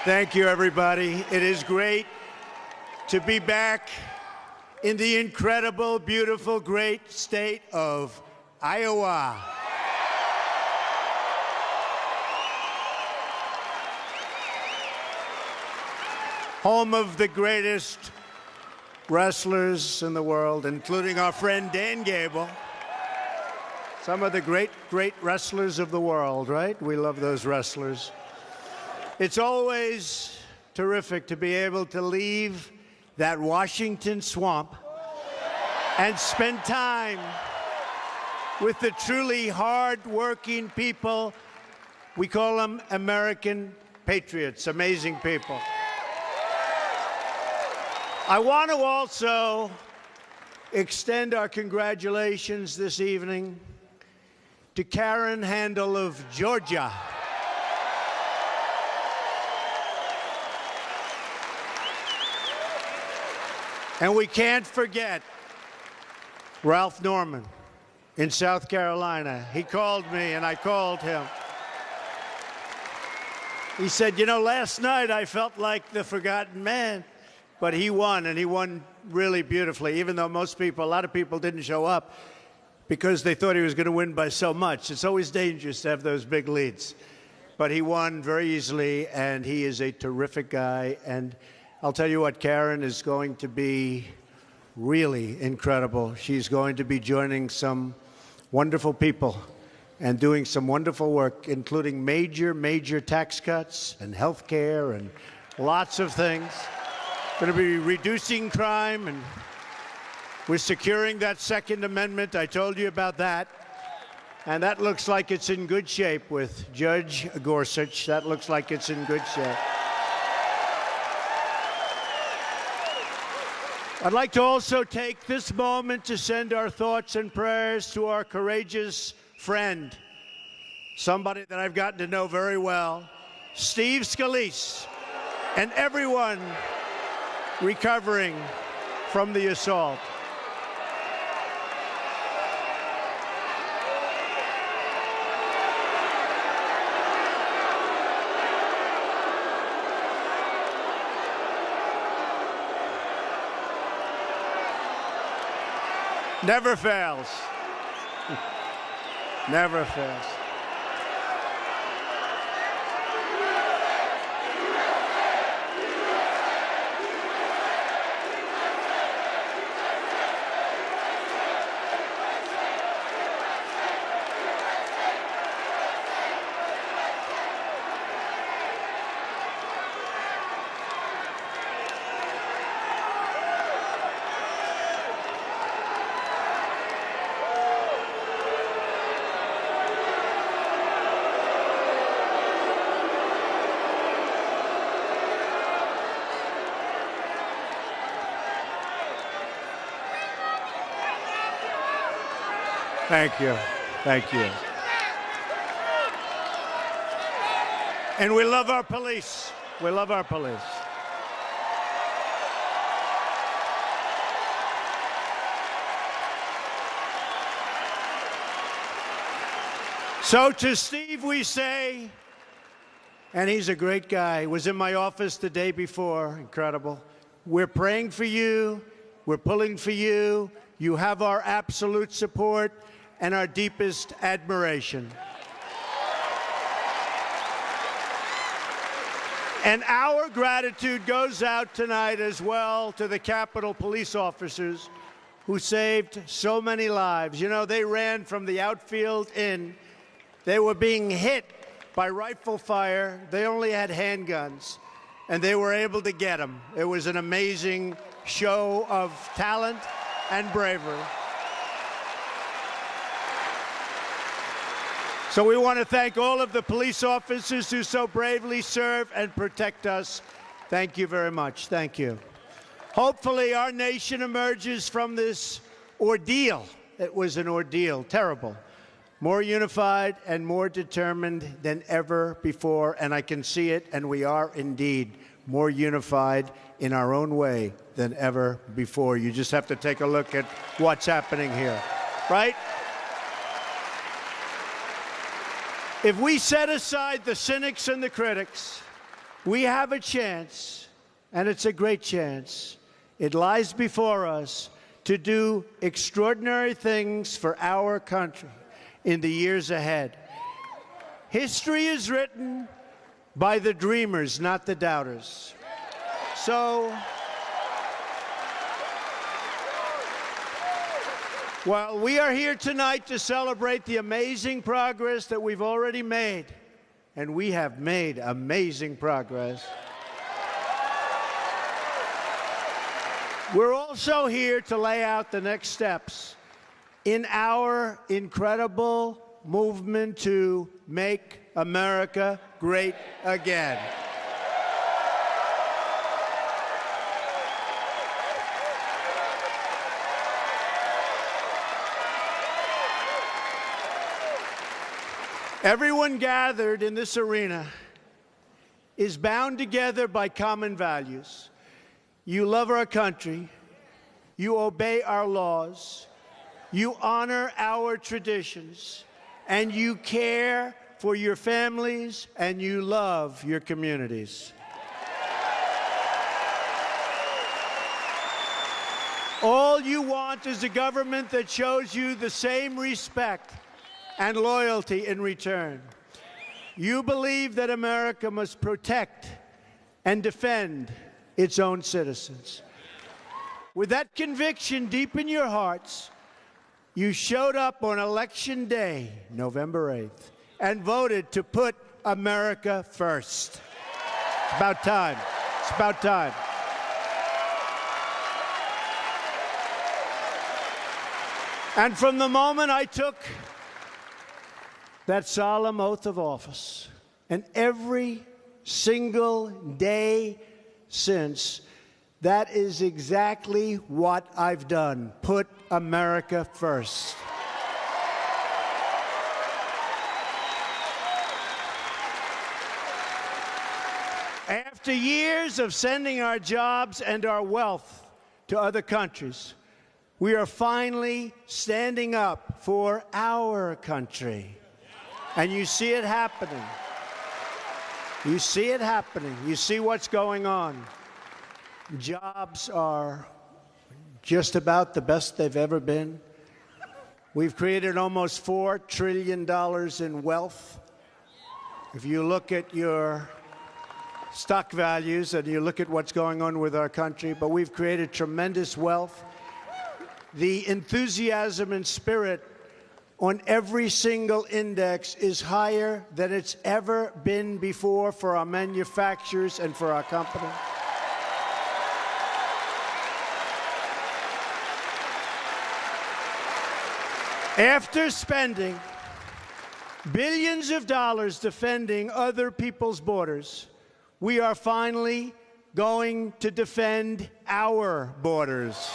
Thank you, everybody. It is great to be back in the incredible, beautiful, great state of Iowa. Home of the greatest wrestlers in the world, including our friend Dan Gable. Some of the great, great wrestlers of the world, right? We love those wrestlers. It's always terrific to be able to leave that Washington swamp and spend time with the truly hard-working people. We call them American patriots, amazing people. I want to also extend our congratulations this evening to Karen Handel of Georgia. And we can't forget Ralph Norman in South Carolina. He called me and I called him. He said, you know, last night I felt like the forgotten man, but he won, and he won really beautifully, even though a lot of people didn't show up because they thought he was going to win by so much. It's always dangerous to have those big leads. But he won very easily, and he is a terrific guy. And I'll tell you what, Karen is going to be really incredible. She's going to be joining some wonderful people and doing some wonderful work, including major, major tax cuts and health care and lots of things. Going to be reducing crime, and we're securing that Second Amendment. I told you about that. And that looks like it's in good shape with Judge Gorsuch. That looks like it's in good shape. I'd like to also take this moment to send our thoughts and prayers to our courageous friend, somebody that I've gotten to know very well, Steve Scalise, and everyone recovering from the assault. Never fails. Never fails. Thank you. Thank you. And we love our police. We love our police. So to Steve we say, and he's a great guy, he was in my office the day before, incredible. We're praying for you. We're pulling for you. You have our absolute support and our deepest admiration. And our gratitude goes out tonight as well to the Capitol police officers who saved so many lives. You know, they ran from the outfield in. They were being hit by rifle fire. They only had handguns, and they were able to get them. It was an amazing show of talent and bravery. So we want to thank all of the police officers who so bravely serve and protect us. Thank you very much. Thank you. Hopefully our nation emerges from this ordeal. It was an ordeal, terrible. More unified and more determined than ever before, and I can see it, and we are indeed more unified in our own way than ever before. You just have to take a look at what's happening here, right? If we set aside the cynics and the critics, We have a chance, and it's a great chance. It lies before us to do extraordinary things for our country in the years ahead. History is written by the dreamers, not the doubters. So, while we are here tonight to celebrate the amazing progress that we've already made, and we have made amazing progress, we're also here to lay out the next steps in our incredible movement to make America great again. Everyone gathered in this arena is bound together by common values. You love our country, you obey our laws, you honor our traditions, and you care for your families, and you love your communities. All you want is a government that shows you the same respect and loyalty in return. You believe that America must protect and defend its own citizens. With that conviction deep in your hearts, you showed up on Election Day, November 8th, and voted to put America first. It's about time. It's about time. And from the moment I took that solemn oath of office, and every single day since, that is exactly what I've done. Put America first. After years of sending our jobs and our wealth to other countries, we are finally standing up for our country. And you see it happening. You see it happening. You see what's going on. Jobs are just about the best they've ever been. We've created almost $4 trillion in wealth. If you look at your stock values and you look at what's going on with our country, but we've created tremendous wealth. The enthusiasm and spirit on every single index is higher than it's ever been before for our manufacturers and for our company. After spending billions of dollars defending other people's borders, we are finally going to defend our borders.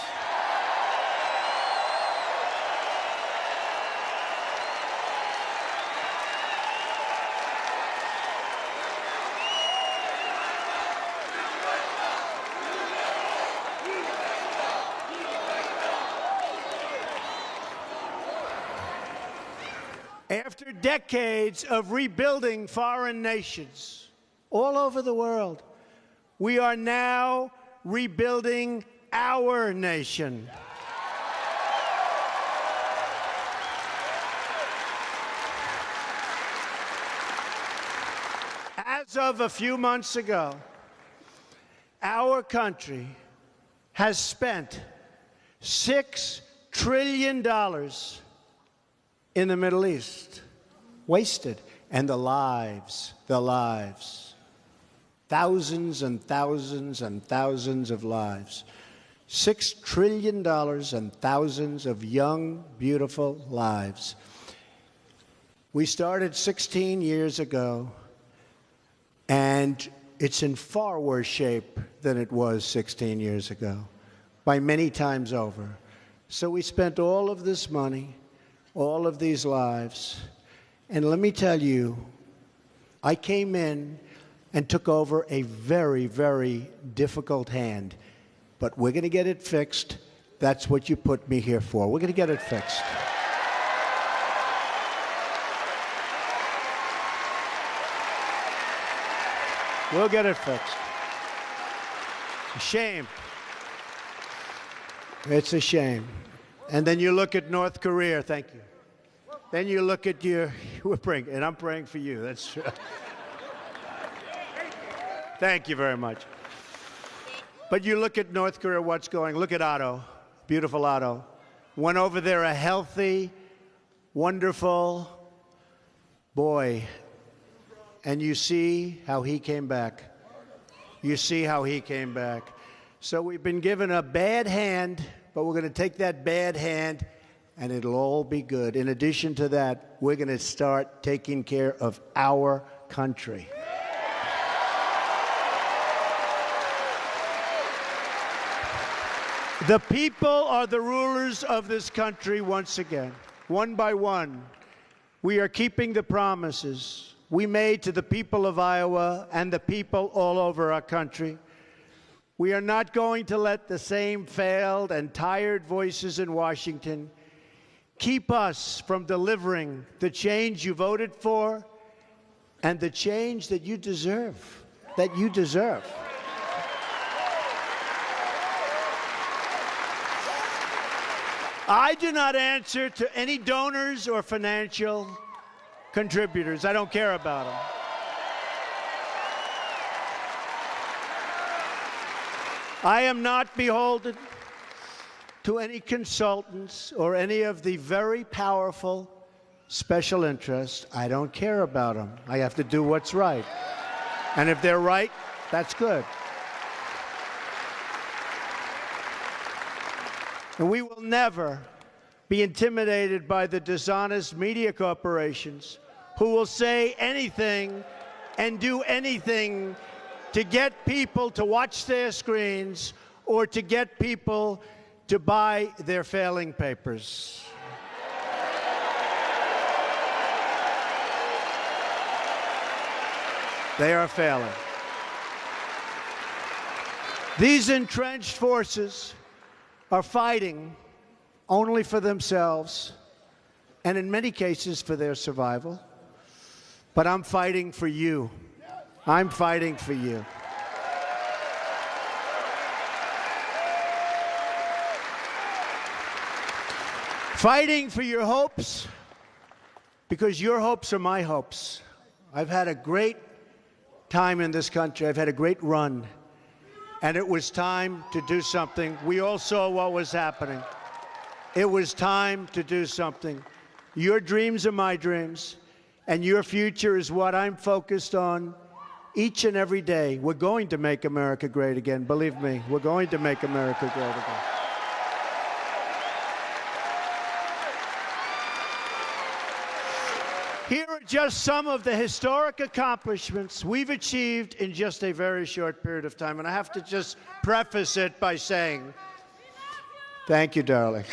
After decades of rebuilding foreign nations all over the world, we are now rebuilding our nation. As of a few months ago, our country has spent $6 trillion in the Middle East, wasted, and the lives, thousands and thousands and thousands of lives. $6 trillion and thousands of young, beautiful lives. We started 16 years ago, and it's in far worse shape than it was 16 years ago, by many times over. So we spent all of this money, all of these lives, and let me tell you, I came in and took over a very, very difficult hand, but we're going to get it fixed. That's what you put me here for. We're going to get it fixed. We'll get it fixed. A shame. It's a shame. And then you look at North Korea. Thank you. Then you look at we're praying, and I'm praying for you. That's true. Thank you very much. But you look at North Korea, what's going. Look at Otto, beautiful Otto. Went over there, a healthy, wonderful boy. And you see how he came back. You see how he came back. So we've been given a bad hand, but we're going to take that bad hand and it'll all be good. In addition to that, we're going to start taking care of our country. The people are the rulers of this country once again. One by one, we are keeping the promises we made to the people of Iowa and the people all over our country. We are not going to let the same failed and tired voices in Washington keep us from delivering the change you voted for and the change that you deserve, I do not answer to any donors or financial contributors. I don't care about them. I am not beholden to any consultants or any of the very powerful special interests. I don't care about them. I have to do what's right. And if they're right, that's good. And we will never be intimidated by the dishonest media corporations who will say anything and do anything to get people to watch their screens or to get people to buy their failing papers. They are failing. These entrenched forces are fighting only for themselves and in many cases for their survival. But I'm fighting for you. I'm fighting for you. Fighting for your hopes, because your hopes are my hopes. I've had a great time in this country. I've had a great run. And it was time to do something. We all saw what was happening. It was time to do something. Your dreams are my dreams, and your future is what I'm focused on each and every day. We're going to make America great again. Believe me, we're going to make America great again. Here are just some of the historic accomplishments we've achieved in just a very short period of time. And I have to just preface it by saying, thank you, darling.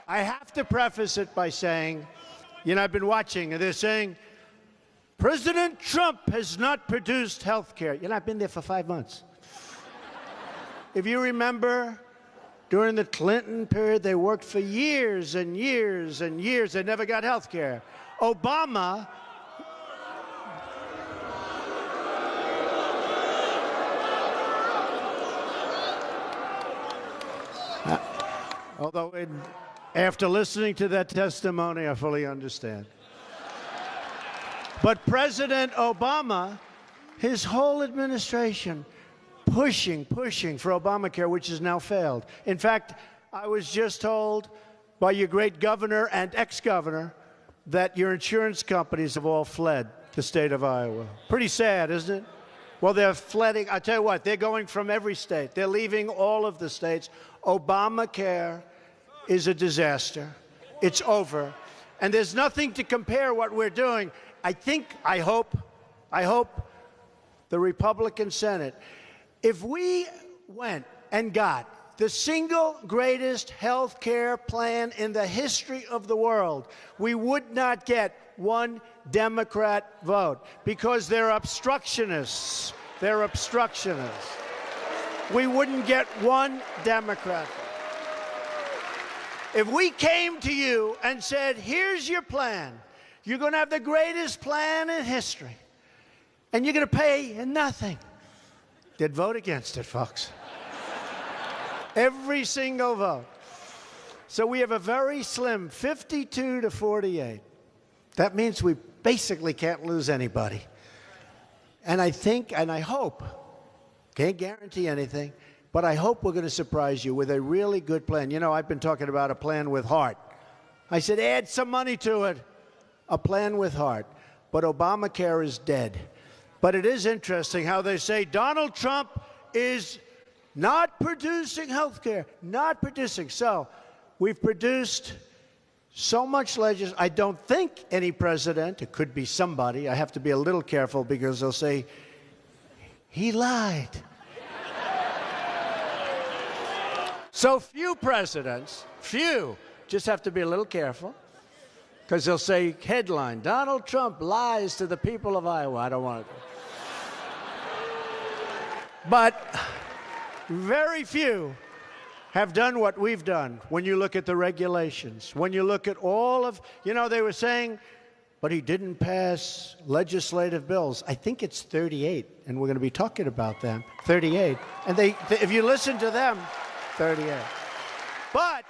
I have to preface it by saying, you know, I've been watching, and they're saying, President Trump has not produced health care. You know, I've been there for 5 months. If you remember, during the Clinton period, they worked for years and years and years. They never got health care. Obama although after listening to that testimony, I fully understand. But President Obama, his whole administration, pushing for Obamacare, which has now failed. In fact, I was just told by your great governor and ex-governor that your insurance companies have all fled the state of Iowa. Pretty sad, isn't it? Well, they're flooding. I tell you what, they're going from every state. They're leaving all of the states. Obamacare is a disaster. It's over. And there's nothing to compare what we're doing. I hope the Republican Senate, if we went and got the single greatest health care plan in the history of the world, we would not get one Democrat vote because they're obstructionists. They're obstructionists. We wouldn't get one Democrat vote. If we came to you and said, here's your plan, you're going to have the greatest plan in history. And you're going to pay nothing. They'd vote against it, folks. Every single vote. So we have a very slim 52 to 48. That means we basically can't lose anybody. And I think, and I hope, can't guarantee anything, but I hope we're going to surprise you with a really good plan. You know, I've been talking about a plan with heart. I said, add some money to it. A plan with heart. But Obamacare is dead. But it is interesting how they say Donald Trump is not producing health care, not producing. So we've produced so much legislation. I don't think any president, it could be somebody, I have to be a little careful because they'll say, he lied. So few presidents, just have to be a little careful because they'll say, headline, Donald Trump lies to the people of Iowa. I don't want it. But very few have done what we've done when you look at the regulations, when you look at all of, you know, they were saying, but he didn't pass legislative bills. I think it's 38, and we're going to be talking about them, 38. And if you listen to them, 38. But,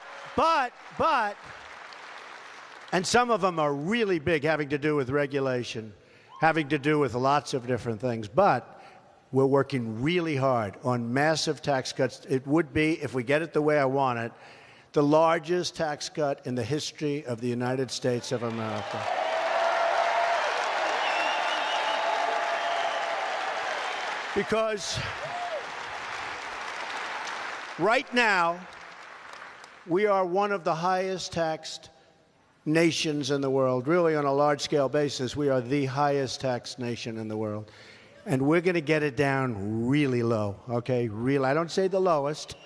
and some of them are really big, having to do with regulation, having to do with lots of different things. But we're working really hard on massive tax cuts. It would be, if we get it the way I want it, the largest tax cut in the history of the United States of America. Because right now, we are one of the highest taxed nations in the world. Really, on a large-scale basis, we are the highest taxed nation in the world. And we're going to get it down really low, okay? Real. I don't say the lowest,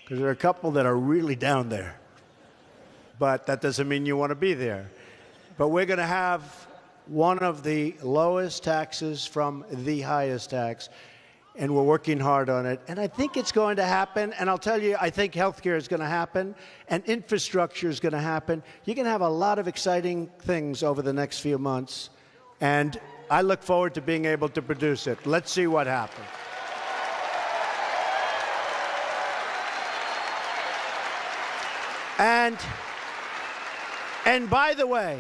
because there are a couple that are really down there. But that doesn't mean you want to be there. But we're going to have one of the lowest taxes from the highest tax, and we're working hard on it. And I think it's going to happen. And I'll tell you, I think healthcare is going to happen, and infrastructure is going to happen. You're going to have a lot of exciting things over the next few months. And I look forward to being able to produce it. Let's see what happens. And by the way,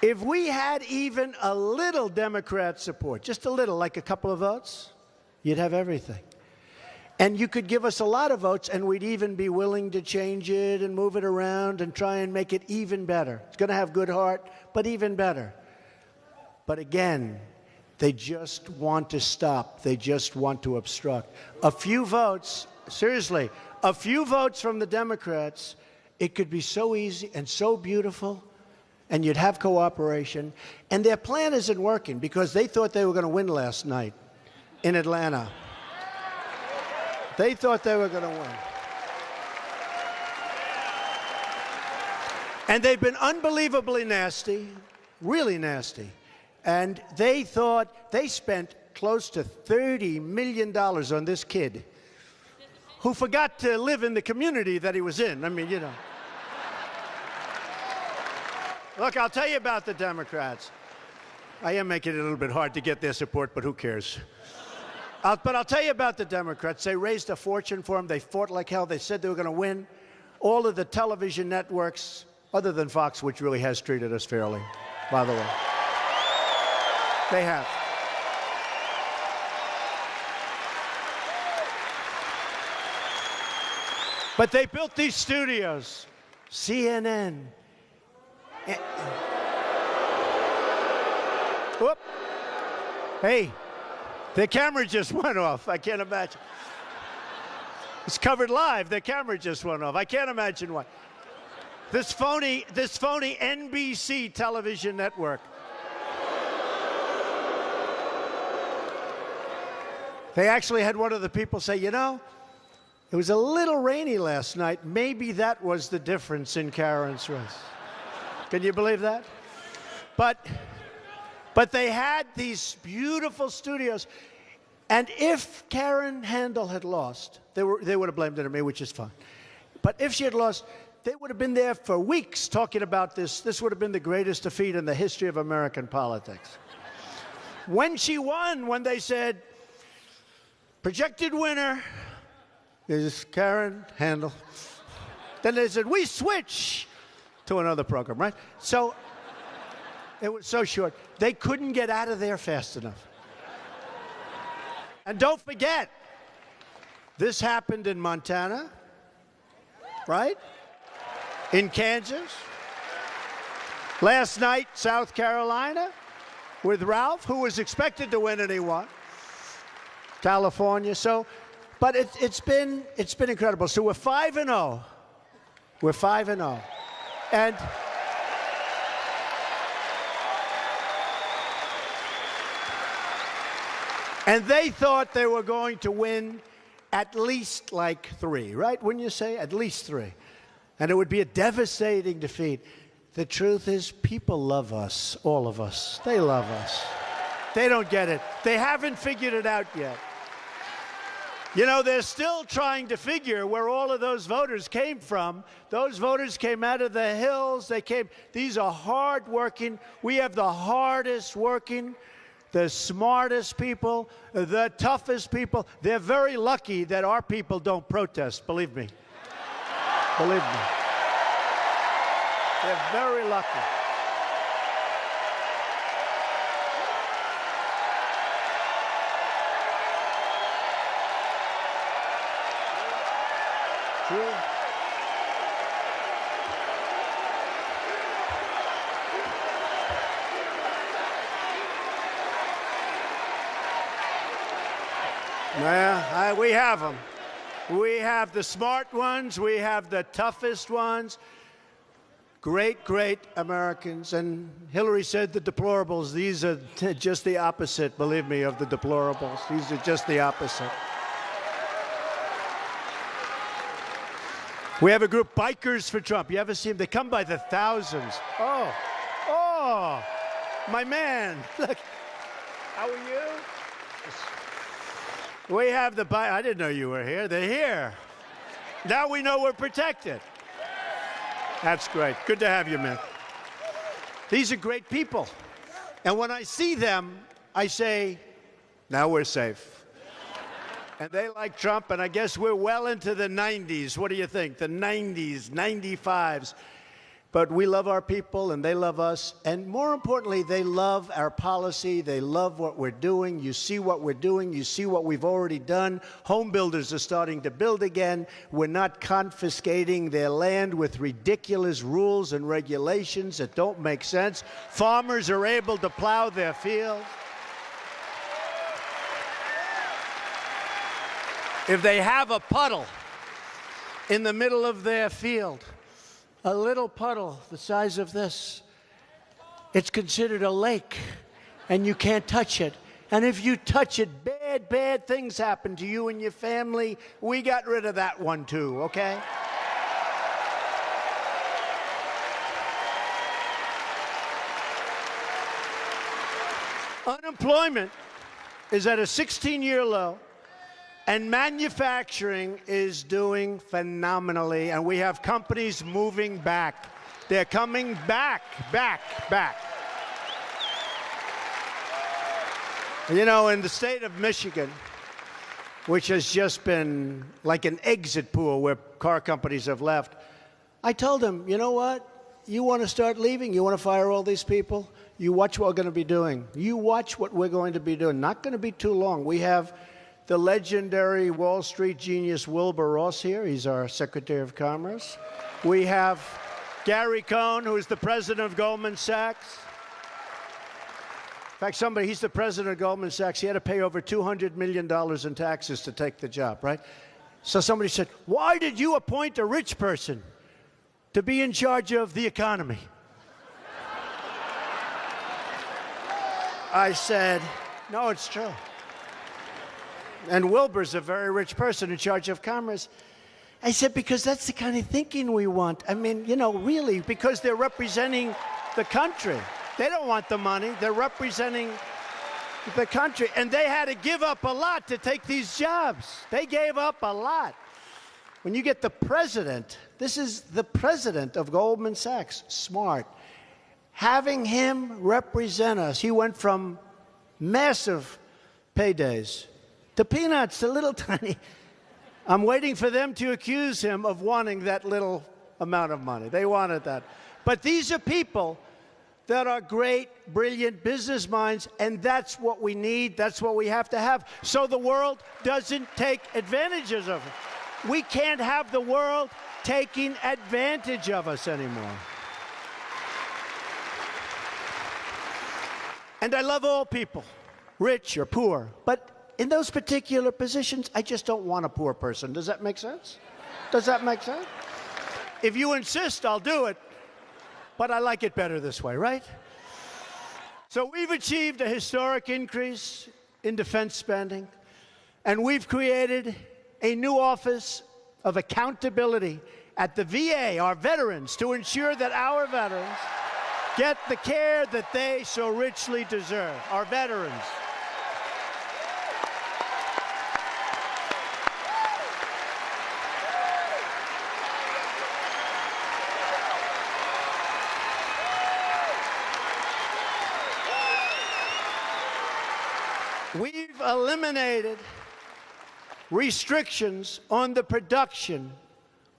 if we had even a little Democrat support, just a little, like a couple of votes, you'd have everything. And you could give us a lot of votes, and we'd even be willing to change it and move it around and try and make it even better. It's going to have good heart, but even better. But again, they just want to stop. They just want to obstruct. A few votes, seriously, a few votes from the Democrats, it could be so easy and so beautiful, and you'd have cooperation. And their plan isn't working because they thought they were going to win last night in Atlanta. They thought they were going to win. And they've been unbelievably nasty, really nasty. And they thought they spent close to $30 million on this kid who forgot to live in the community that he was in. I mean, you know. Look, I'll tell you about the Democrats. I am making it a little bit hard to get their support, but who cares? But I'll tell you about the Democrats. They raised a fortune for him. They fought like hell. They said they were going to win. All of the television networks, other than Fox, which really has treated us fairly, by the way. They have. But they built these studios, CNN. Whoop. Hey, the camera just went off. I can't imagine. It's covered live. The camera just went off. I can't imagine why. This phony NBC television network. They actually had one of the people say, you know, it was a little rainy last night. Maybe that was the difference in Karen's race. Can you believe that? But they had these beautiful studios. And if Karen Handel had lost, they would have blamed it on me, which is fine. But if she had lost, they would have been there for weeks talking about this. This would have been the greatest defeat in the history of American politics. when she won, when they said, projected winner is Karen Handel, then they said, we switch to another program, right? So it was so short. They couldn't get out of there fast enough. And don't forget, this happened in Montana, right? In Kansas. Last night, South Carolina, with Ralph, who was expected to win and he won. California. So, but it's been incredible. So we're 5-0. We're 5-0. And they thought they were going to win at least like 3, right? Wouldn't you say? At least 3. And it would be a devastating defeat. The truth is, people love us, all of us. They love us. They don't get it. They haven't figured it out yet. You know, they're still trying to figure where all of those voters came from. Those voters came out of the hills. These are hard-working. We have the hardest working, the smartest people, the toughest people. They're very lucky that our people don't protest, believe me. Believe me. They're very lucky. True. Yeah, we have them. We have the smart ones. We have the toughest ones. Great, great Americans. And Hillary said the deplorables. These are just the opposite, believe me, of the deplorables. These are just the opposite. We have a group, Bikers for Trump. You ever see them? They come by the thousands. Oh, my man. Look, how are you? We have the I didn't know you were here. They're here. Now we know we're protected. That's great. Good to have you, man. These are great people. And when I see them, I say, now we're safe. And they like Trump, and I guess we're well into the 90s. What do you think? The 90s, 95s. But we love our people, and they love us. And more importantly, they love our policy. They love what we're doing. You see what we're doing. You see what we've already done. Home builders are starting to build again. We're not confiscating their land with ridiculous rules and regulations that don't make sense. Farmers are able to plow their fields. If they have a puddle in the middle of their field, a little puddle the size of this, it's considered a lake, and you can't touch it. And if you touch it, bad things happen to you and your family. We got rid of that one too, okay? Unemployment is at a 16-year low. And manufacturing is doing phenomenally, and we have companies moving back. They're coming back. You know, in the state of Michigan, which has just been like an exit pool where car companies have left, I told them, you know what? You want to start leaving? You want to fire all these people? You watch what we're going to be doing. You watch what we're going to be doing. Not going to be too long. We have the legendary Wall Street genius Wilbur Ross here. He's our Secretary of Commerce. We have Gary Cohn, who is the president of Goldman Sachs. In fact, he's the president of Goldman Sachs. He had to pay over $200 million in taxes to take the job, right? So somebody said, why did you appoint a rich person to be in charge of the economy? I said, no, it's true. And Wilbur's a very rich person in charge of commerce. I said, because that's the kind of thinking we want. I mean, you know, really, because they're representing the country. They don't want the money. They're representing the country. And they had to give up a lot to take these jobs. They gave up a lot. When you get the president, this is the president of Goldman Sachs, smart. Having him represent us, he went from massive paydays. The peanuts, the little tiny. I'm waiting for them to accuse him of wanting that little amount of money. They wanted that. But these are people that are great, brilliant business minds, and that's what we need. That's what we have to have, so the world doesn't take advantages of it. We can't have the world taking advantage of us anymore. And I love all people, rich or poor, but in those particular positions, I just don't want a poor person. Does that make sense? Does that make sense? If you insist, I'll do it. But I like it better this way, right? So we've achieved a historic increase in defense spending, and we've created a new office of accountability at the VA, our veterans, to ensure that our veterans get the care that they so richly deserve. Our veterans. We've eliminated restrictions on the production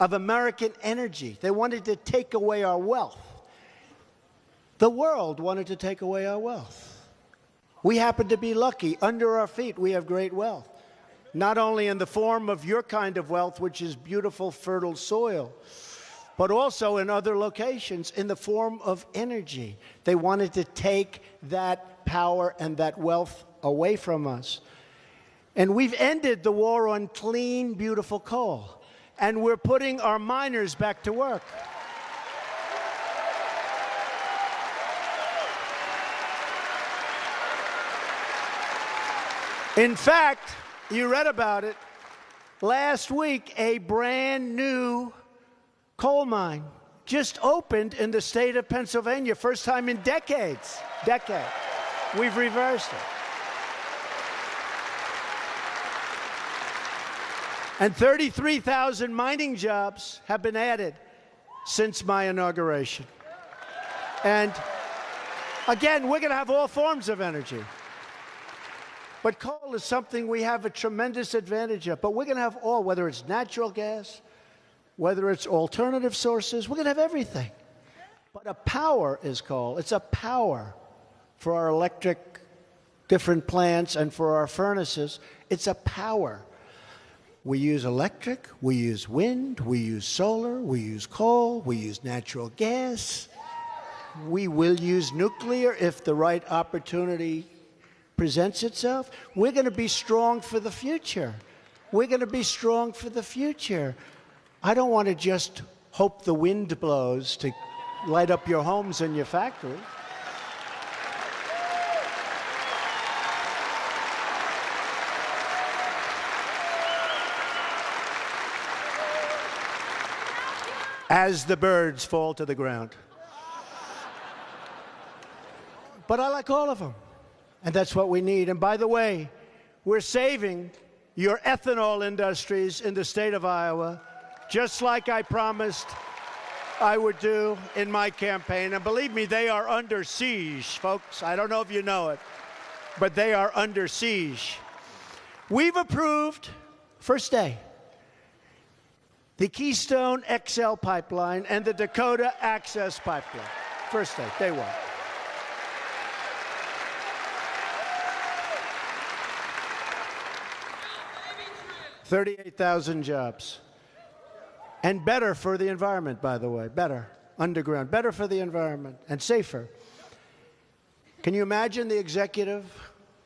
of American energy. They wanted to take away our wealth. The world wanted to take away our wealth. We happen to be lucky. Under our feet, we have great wealth. Not only in the form of your kind of wealth, which is beautiful, fertile soil, but also in other locations in the form of energy. They wanted to take that power and that wealth away from us. And we've ended the war on clean, beautiful coal. And we're putting our miners back to work. In fact, you read about it, last week a brand new coal mine just opened in the state of Pennsylvania, first time in decades. We've reversed it. And 33,000 mining jobs have been added since my inauguration. And again, we're going to have all forms of energy. But coal is something we have a tremendous advantage of. But we're going to have all, whether it's natural gas, whether it's alternative sources, we're going to have everything. But a power is coal. It's a power for our electric different plants and for our furnaces. It's a power. We use electric, we use wind, we use solar, we use coal, we use natural gas. We will use nuclear if the right opportunity presents itself. We're going to be strong for the future. We're going to be strong for the future. I don't want to just hope the wind blows to light up your homes and your factories. As the birds fall to the ground. But I like all of them, and that's what we need. And by the way, we're saving your ethanol industries in the state of Iowa, just like I promised I would do in my campaign. And believe me, they are under siege, folks. I don't know if you know it, but they are under siege. We've approved, first day, the Keystone XL pipeline and the Dakota Access pipeline. First day, day one. $38,000 jobs. And better for the environment, by the way. Better. Underground. Better for the environment. And safer. Can you imagine the executive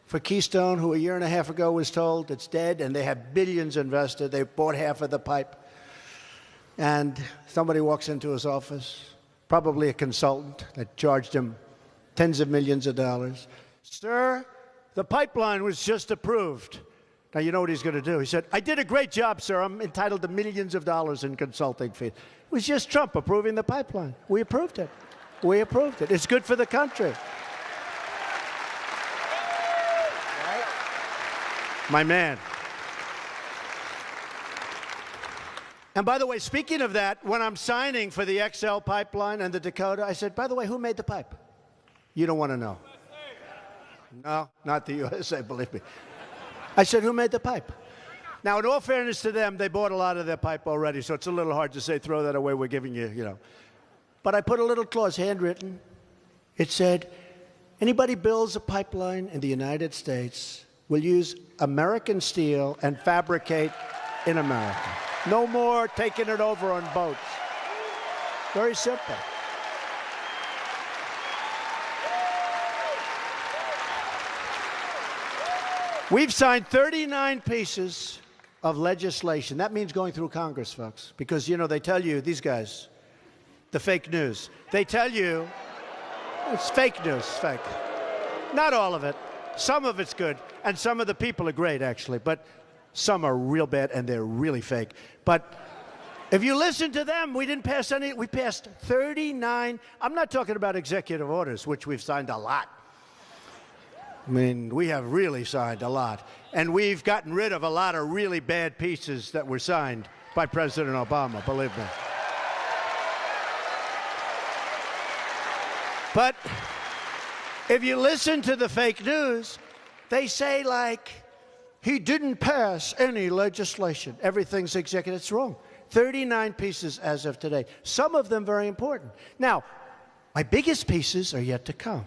for Keystone who a year and a half ago was told it's dead and they have billions invested, they bought half of the pipe, and somebody walks into his office, probably a consultant that charged him tens of millions of dollars. Sir, the pipeline was just approved. Now, you know what he's going to do. He said, I did a great job, sir. I'm entitled to millions of dollars in consulting fees. It was just Trump approving the pipeline. We approved it. We approved it. It's good for the country. Right? My man. And by the way, speaking of that, when I'm signing for the XL pipeline and the Dakota, I said, by the way, who made the pipe? You don't want to know. No, not the USA, believe me. I said, who made the pipe? Now, in all fairness to them, they bought a lot of their pipe already, so it's a little hard to say, throw that away, we're giving you, you know. But I put a little clause, handwritten. It said, anybody builds a pipeline in the United States will use American steel and fabricate in America. No more taking it over on boats. Very simple. We've signed 39 pieces of legislation. That means going through Congress, folks, because, you know, they tell you, these guys, the fake news, they tell you it's fake news, fake. Not all of it. Some of it's good, and some of the people are great, actually, but some are real bad, and they're really fake. But if you listen to them, we didn't pass any. We passed 39. I'm not talking about executive orders, which we've signed a lot. I mean, we have really signed a lot. And we've gotten rid of a lot of really bad pieces that were signed by President Obama, believe me. But if you listen to the fake news, they say, like, he didn't pass any legislation. Everything's executive. It's wrong. 39 pieces as of today. Some of them very important. Now, my biggest pieces are yet to come.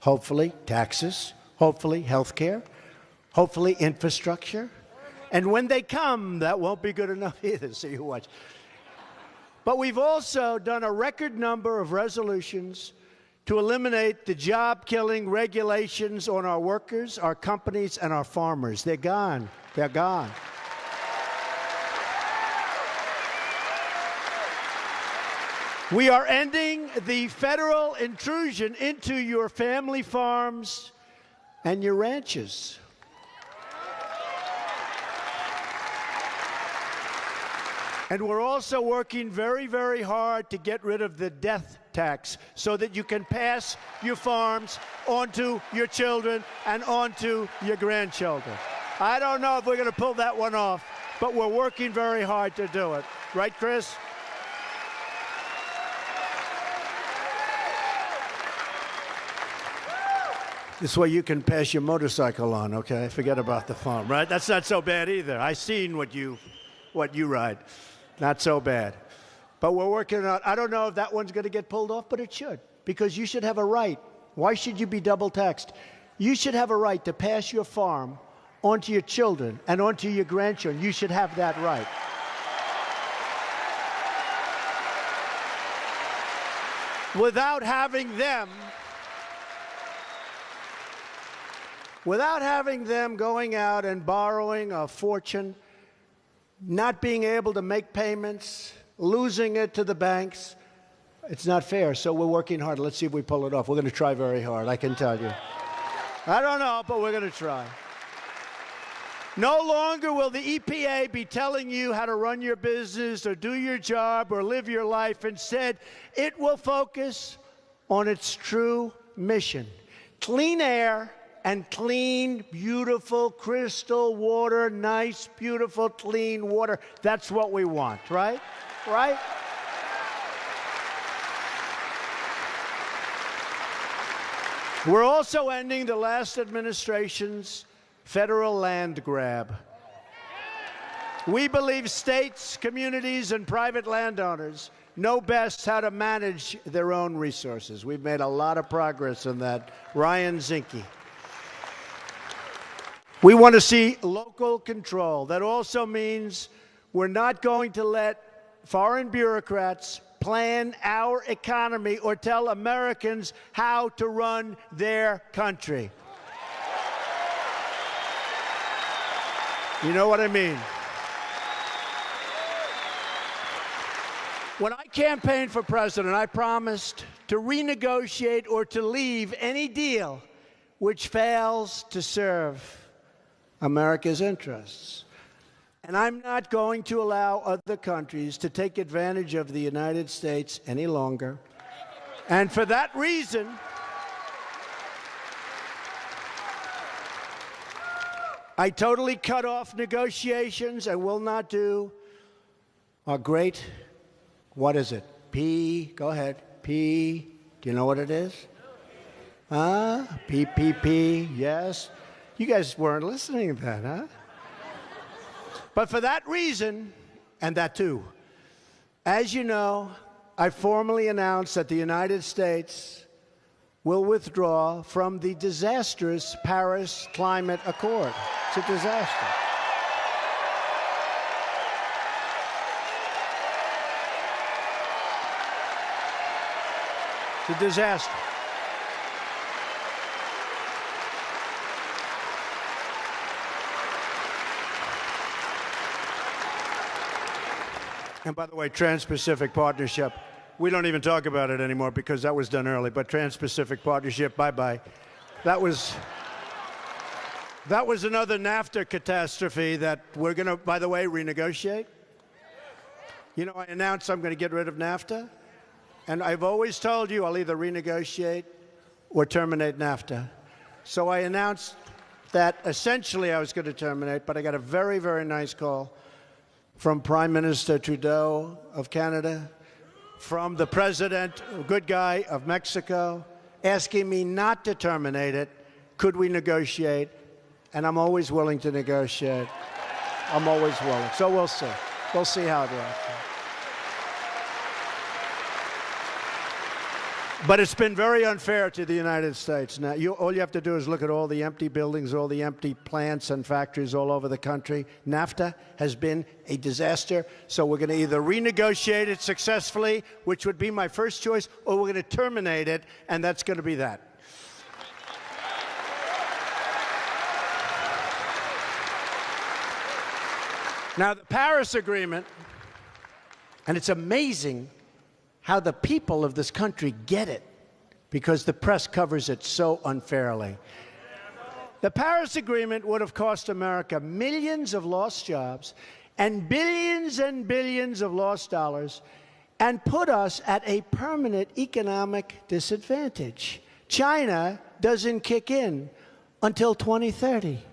Hopefully, taxes. Hopefully, health care. Hopefully, infrastructure. And when they come, that won't be good enough either, so you watch. But we've also done a record number of resolutions to eliminate the job-killing regulations on our workers, our companies, and our farmers. They're gone. They're gone. We are ending the federal intrusion into your family farms and your ranches. And we're also working very, very hard to get rid of the death tax so that you can pass your farms onto your children and onto your grandchildren. I don't know if we're going to pull that one off, but we're working very hard to do it. Right, Chris? This way you can pass your motorcycle on, okay? Forget about the farm, right? That's not so bad either. I seen what you ride. Not so bad. But we're working on, I don't know if that one's going to get pulled off, but it should, because you should have a right. Why should you be double taxed? You should have a right to pass your farm onto your children and onto your grandchildren. You should have that right. Without having them going out and borrowing a fortune, not being able to make payments, losing it to the banks. It's not fair, so we're working hard. Let's see if we pull it off. We're going to try very hard, I can tell you. I don't know, but we're going to try. No longer will the EPA be telling you how to run your business or do your job or live your life. Instead, it will focus on its true mission: clean air and clean, beautiful, crystal water, nice, beautiful, clean water. That's what we want, right? Right? We're also ending the last administration's federal land grab. We believe states, communities, and private landowners know best how to manage their own resources. We've made a lot of progress in that. Ryan Zinke. We want to see local control. That also means we're not going to let foreign bureaucrats plan our economy or tell Americans how to run their country. You know what I mean? When I campaigned for president, I promised to renegotiate or to leave any deal which fails to serve America's interests. And I'm not going to allow other countries to take advantage of the United States any longer. And for that reason, I totally cut off negotiations. I will not do our great, what is it? P, go ahead. P, do you know what it is? Huh? PPP, yes. You guys weren't listening to that, huh? But for that reason, and that too, as you know, I formally announced that the United States will withdraw from the disastrous Paris Climate Accord. It's a disaster. It's a disaster. And by the way, Trans-Pacific Partnership, we don't even talk about it anymore because that was done early, but Trans-Pacific Partnership, bye-bye. That was another NAFTA catastrophe that we're going to, by the way, renegotiate. You know, I announced I'm going to get rid of NAFTA, and I've always told you I'll either renegotiate or terminate NAFTA. So I announced that essentially I was going to terminate, but I got a very, very nice call from Prime Minister Trudeau of Canada, from the President, a good guy, of Mexico, asking me not to terminate it. Could we negotiate? And I'm always willing to negotiate. I'm always willing. So we'll see. We'll see how it works. But it's been very unfair to the United States. Now, all you have to do is look at all the empty buildings, all the empty plants and factories all over the country. NAFTA has been a disaster, so we're going to either renegotiate it successfully, which would be my first choice, or we're going to terminate it, and that's going to be that. Now, the Paris Agreement, and it's amazing how the people of this country get it, because the press covers it so unfairly. The Paris Agreement would have cost America millions of lost jobs and billions of lost dollars and put us at a permanent economic disadvantage. China doesn't kick in until 2030.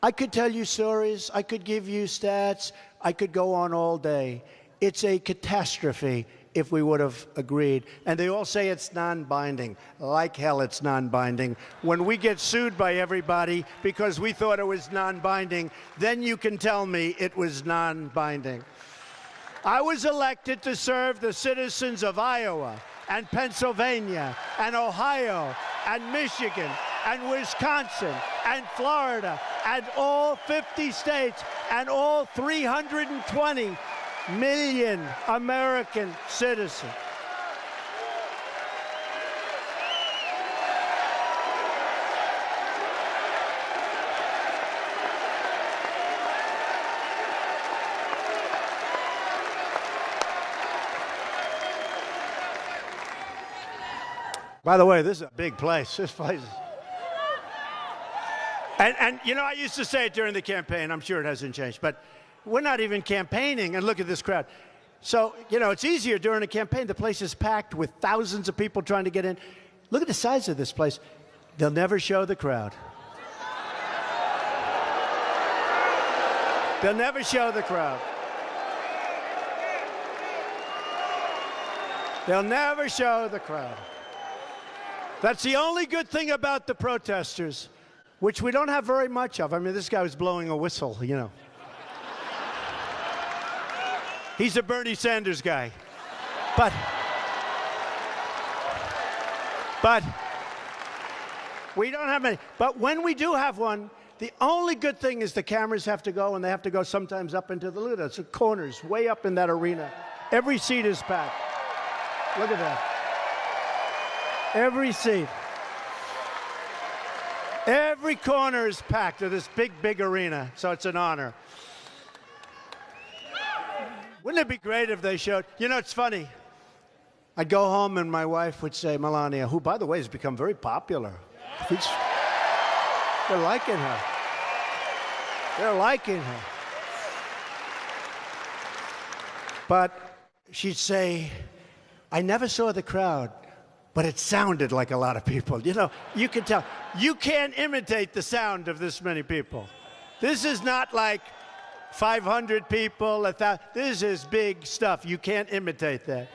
I could tell you stories, I could give you stats, I could go on all day. It's a catastrophe if we would have agreed. And they all say it's non-binding. Like hell it's non-binding. When we get sued by everybody because we thought it was non-binding, then you can tell me it was non-binding. I was elected to serve the citizens of Iowa and Pennsylvania and Ohio and Michigan and Wisconsin and Florida and all 50 states and all 320 million American citizens. By the way, this is a big place. This place is... And you know, I used to say it during the campaign. I'm sure it hasn't changed, but we're not even campaigning, and look at this crowd. So, you know, it's easier during a campaign. The place is packed with thousands of people trying to get in. Look at the size of this place. They'll never show the crowd. They'll never show the crowd. They'll never show the crowd. That's the only good thing about the protesters, which we don't have very much of. I mean, this guy was blowing a whistle, you know. He's a Bernie Sanders guy. But we don't have many. But when we do have one, the only good thing is the cameras have to go, and they have to go sometimes up into the look at the corners, way up in that arena. Every seat is packed. Look at that. Every seat. Every corner is packed of this big, big arena, so it's an honor. Wouldn't it be great if they showed? You know, it's funny. I'd go home and my wife would say, Melania, who, by the way, has become very popular. They're liking her. They're liking her. But she'd say, I never saw the crowd, but it sounded like a lot of people. You know, you can tell. You can't imitate the sound of this many people. This is not like 500 people, 1,000. This is big stuff. You can't imitate that.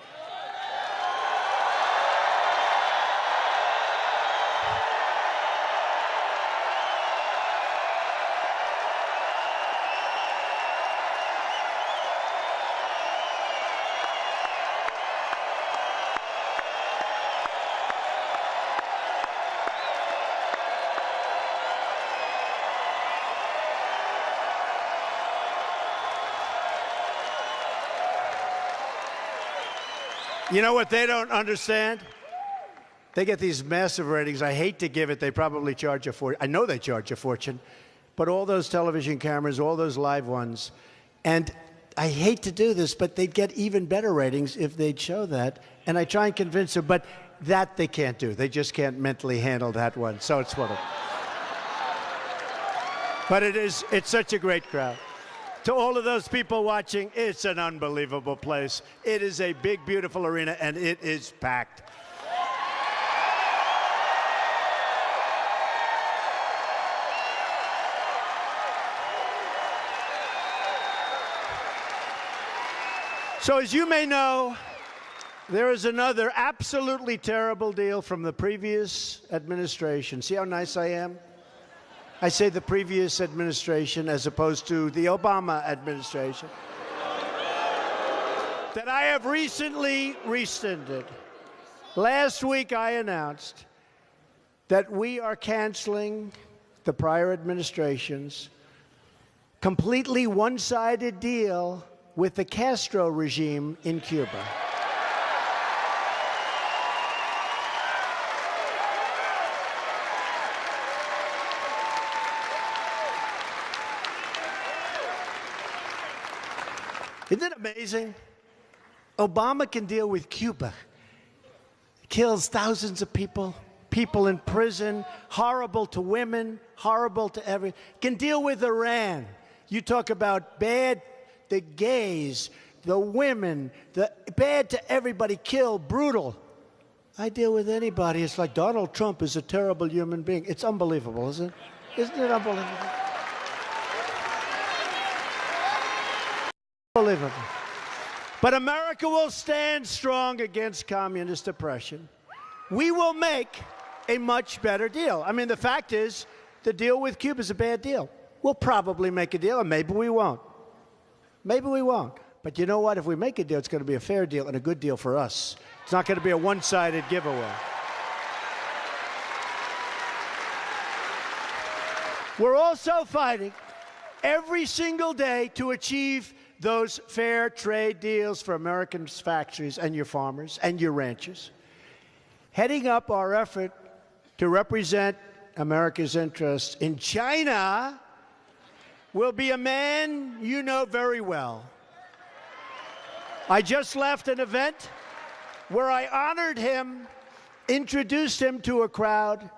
You know what they don't understand? They get these massive ratings. I hate to give it. They probably charge a fortune. I know they charge a fortune. But all those television cameras, all those live ones, and I hate to do this, but they'd get even better ratings if they'd show that. And I try and convince them, but that they can't do. They just can't mentally handle that one. So it's one of them. But it's such a great crowd. To all of those people watching, it's an unbelievable place. It is a big, beautiful arena, and it is packed. So as you may know, there is another absolutely terrible deal from the previous administration. See how nice I am? I say the previous administration as opposed to the Obama administration. That I have recently rescinded. Last week I announced that we are canceling the prior administration's completely one-sided deal with the Castro regime in Cuba. Isn't it amazing? Obama can deal with Cuba. Kills thousands of people, people in prison, horrible to women, horrible to everyone. Can deal with Iran. You talk about bad, the gays, the women, the bad to everybody, kill, brutal. I deal with anybody. It's like Donald Trump is a terrible human being. It's unbelievable, isn't it? Isn't it unbelievable? Unbelievable. But America will stand strong against communist oppression. We will make a much better deal. I mean, the fact is, the deal with Cuba is a bad deal. We'll probably make a deal, and maybe we won't. Maybe we won't. But you know what? If we make a deal, it's going to be a fair deal and a good deal for us. It's not going to be a one-sided giveaway. We're also fighting every single day to achieve those fair trade deals for American factories and your farmers and your ranchers. Heading up our effort to represent America's interests in China will be a man you know very well. I just left an event where I honored him, introduced him to a crowd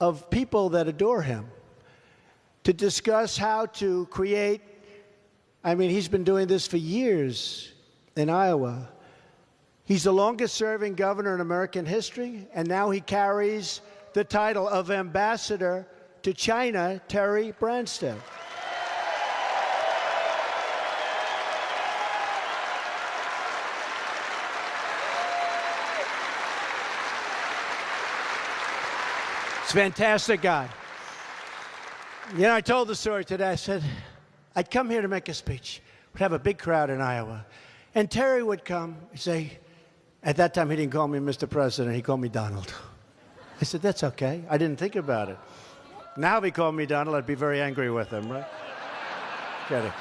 of people that adore him to discuss how to create. I mean, he's been doing this for years in Iowa. He's the longest-serving governor in American history, and now he carries the title of ambassador to China, Terry Branstad. He's a fantastic guy. You know, I told the story today. I said, I'd come here to make a speech. We'd have a big crowd in Iowa. And Terry would come and say, at that time he didn't call me Mr. President, he called me Donald. I said, that's okay. I didn't think about it. Now if he called me Donald, I'd be very angry with him, right? Kidding.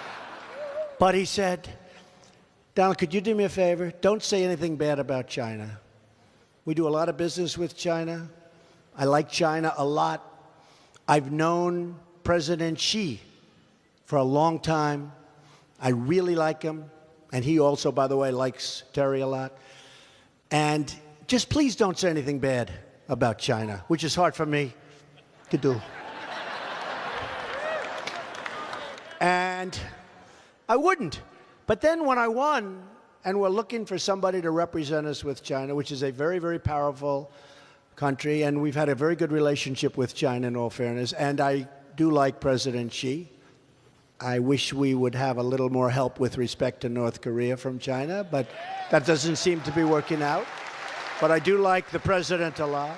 But he said, Donald, could you do me a favor? Don't say anything bad about China. We do a lot of business with China. I like China a lot. I've known President Xi for a long time. I really like him. And he also, by the way, likes Terry a lot. And just please don't say anything bad about China, which is hard for me to do. And I wouldn't. But then when I won, and we're looking for somebody to represent us with China, which is a very, very powerful country, and we've had a very good relationship with China in all fairness, and I do like President Xi. I wish we would have a little more help with respect to North Korea from China, but that doesn't seem to be working out. But I do like the president a lot.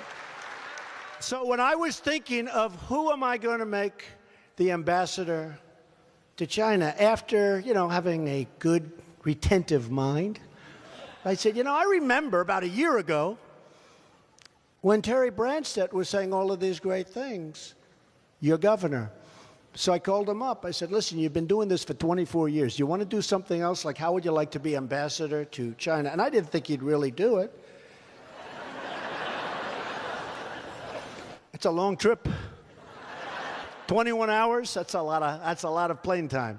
So when I was thinking of who am I going to make the ambassador to China, after, having a good retentive mind, I said, I remember about a year ago when Terry Branstad was saying all of these great things, your governor. So I called him up. I said, listen, you've been doing this for 24 years. You want to do something else? Like, how would you like to be ambassador to China? And I didn't think he'd really do it. It's a long trip. 21 hours, that's a lot of plane time.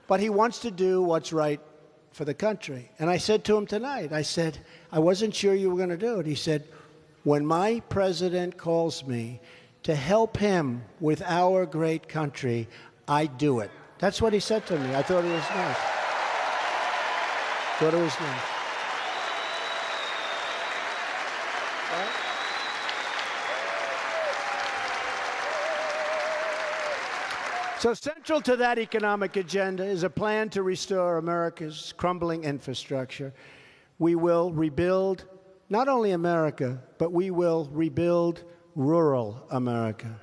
But he wants to do what's right for the country. And I said to him tonight, I said, I wasn't sure you were going to do it. He said, when my president calls me to help him with our great country, I do it. That's what he said to me. I thought it was nice. Thought it was nice. So central to that economic agenda is a plan to restore America's crumbling infrastructure. We will rebuild not only America, but we will rebuild rural America.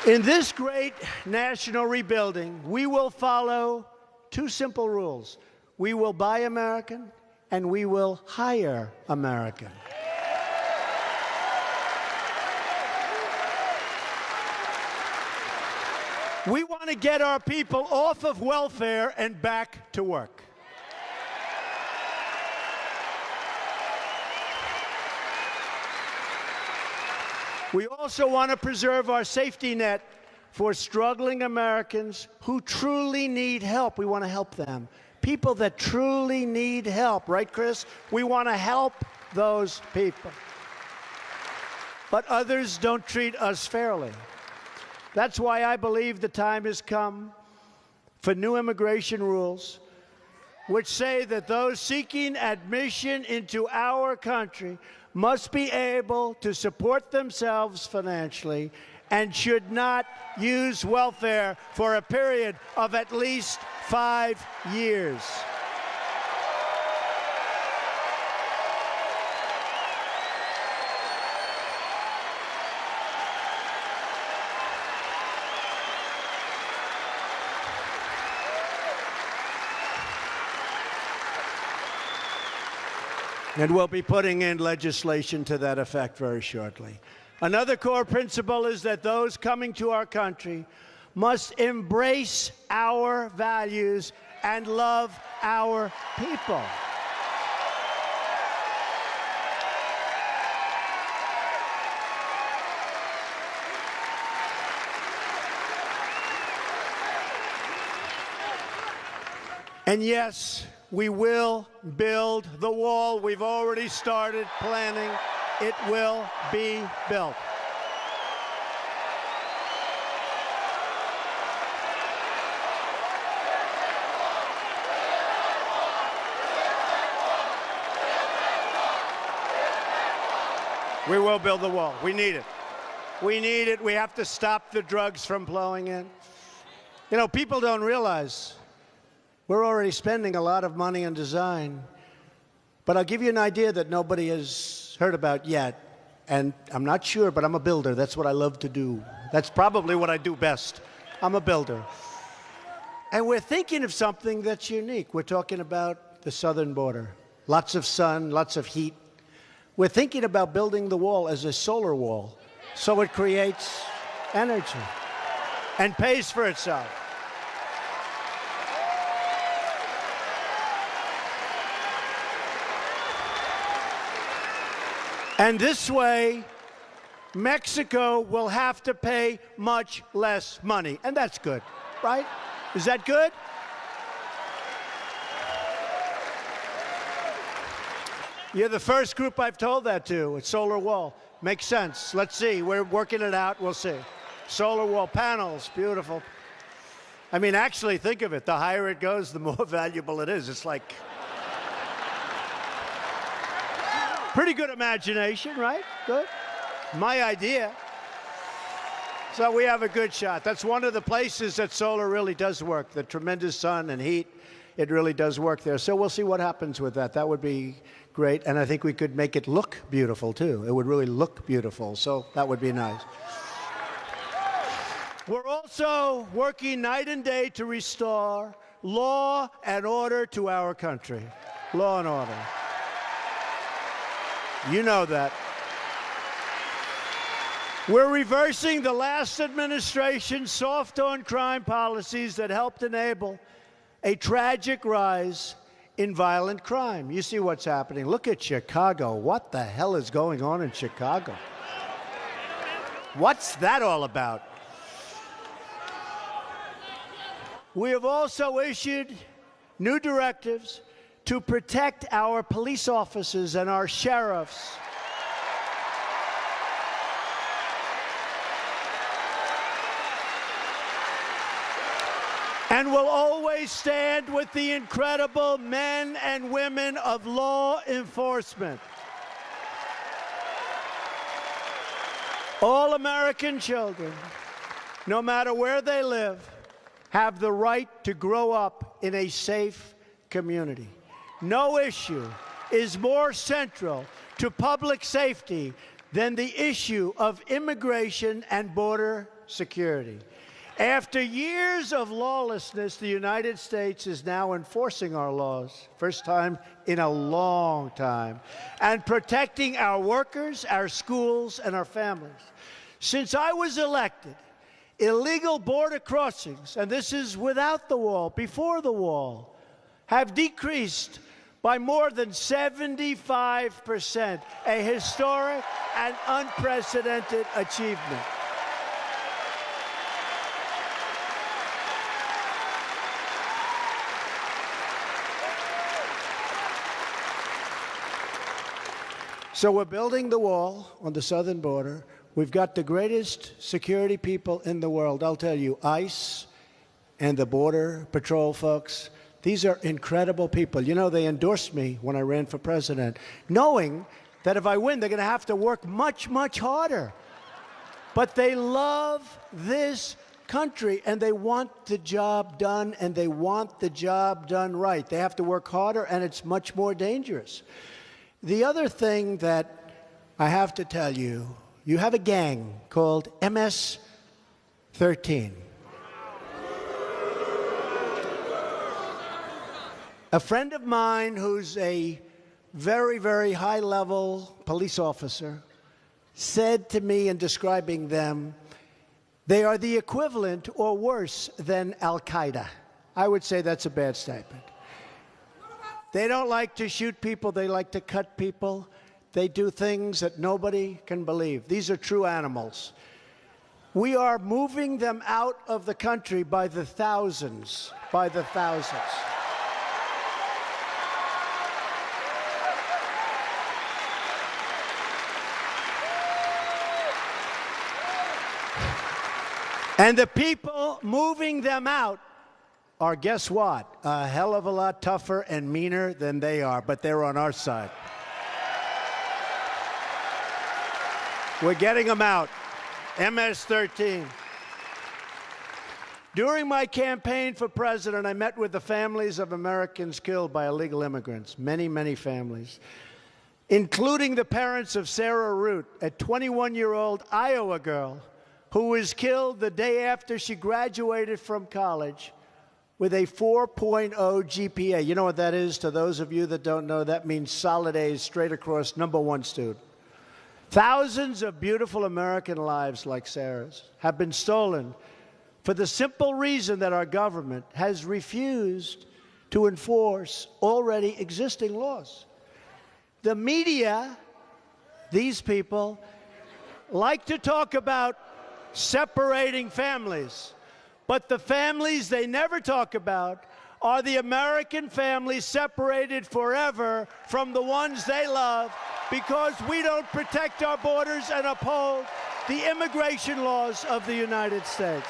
In this great national rebuilding, we will follow two simple rules. We will buy American, and we will hire American. We want to get our people off of welfare and back to work. We also want to preserve our safety net for struggling Americans who truly need help. We want to help them. People that truly need help, right, Chris? We want to help those people. But others don't treat us fairly. That's why I believe the time has come for new immigration rules which say that those seeking admission into our country must be able to support themselves financially and should not use welfare for a period of at least 5 years. And we'll be putting in legislation to that effect very shortly. Another core principle is that those coming to our country must embrace our values and love our people. And yes, we will build the wall. We've already started planning. It will be built. We will build the wall. We need it. We need it. We have to stop the drugs from flowing in. You know, people don't realize we're already spending a lot of money on design. But I'll give you an idea that nobody has heard about yet. And I'm not sure, but I'm a builder. That's what I love to do. That's probably what I do best. I'm a builder. And we're thinking of something that's unique. We're talking about the southern border. Lots of sun, lots of heat. We're thinking about building the wall as a solar wall, so it creates energy and pays for itself. And this way, Mexico will have to pay much less money. And that's good, right? Is that good? You're the first group I've told that to. It's solar wall. Makes sense. Let's see. We're working it out. We'll see. Solar wall panels. Beautiful. I mean, actually, think of it. The higher it goes, the more valuable it is. It's like pretty good imagination, right? Good. My idea. So we have a good shot. That's one of the places that solar really does work. The tremendous sun and heat, it really does work there. So we'll see what happens with that. That would be great. And I think we could make it look beautiful, too. It would really look beautiful. So that would be nice. We're also working night and day to restore law and order to our country. Law and order. You know that. We're reversing the last administration's soft-on-crime policies that helped enable a tragic rise in violent crime. You see what's happening. Look at Chicago. What the hell is going on in Chicago? What's that all about? We have also issued new directives to protect our police officers and our sheriffs. And will always stand with the incredible men and women of law enforcement. All American children, no matter where they live, have the right to grow up in a safe community. No issue is more central to public safety than the issue of immigration and border security. After years of lawlessness, the United States is now enforcing our laws, first time in a long time, and protecting our workers, our schools, and our families. Since I was elected, illegal border crossings, and this is without the wall, before the wall, have decreased by more than 75%, a historic and unprecedented achievement. So we're building the wall on the southern border. We've got the greatest security people in the world. I'll tell you, ICE and the Border Patrol folks, these are incredible people. You know, they endorsed me when I ran for president, knowing that if I win, they're going to have to work much, much harder. But they love this country, and they want the job done, and they want the job done right. They have to work harder, and it's much more dangerous. The other thing that I have to tell you, you have a gang called MS-13. A friend of mine who's a very, very high-level police officer said to me in describing them, they are the equivalent or worse than Al-Qaeda. I would say that's a bad statement. They don't like to shoot people. They like to cut people. They do things that nobody can believe. These are true animals. We are moving them out of the country by the thousands, by the thousands. And the people moving them out are, guess what? A hell of a lot tougher and meaner than they are, but they're on our side. We're getting them out. MS-13. During my campaign for president, I met with the families of Americans killed by illegal immigrants, many, many families, including the parents of Sarah Root, a 21-year-old Iowa girl who was killed the day after she graduated from college with a 4.0 GPA. You know what that is? To those of you that don't know, that means solid A's straight across, #1 student. Thousands of beautiful American lives like Sarah's have been stolen for the simple reason that our government has refused to enforce already existing laws. The media, these people, like to talk about separating families. But the families they never talk about are the American families separated forever from the ones they love because we don't protect our borders and uphold the immigration laws of the United States.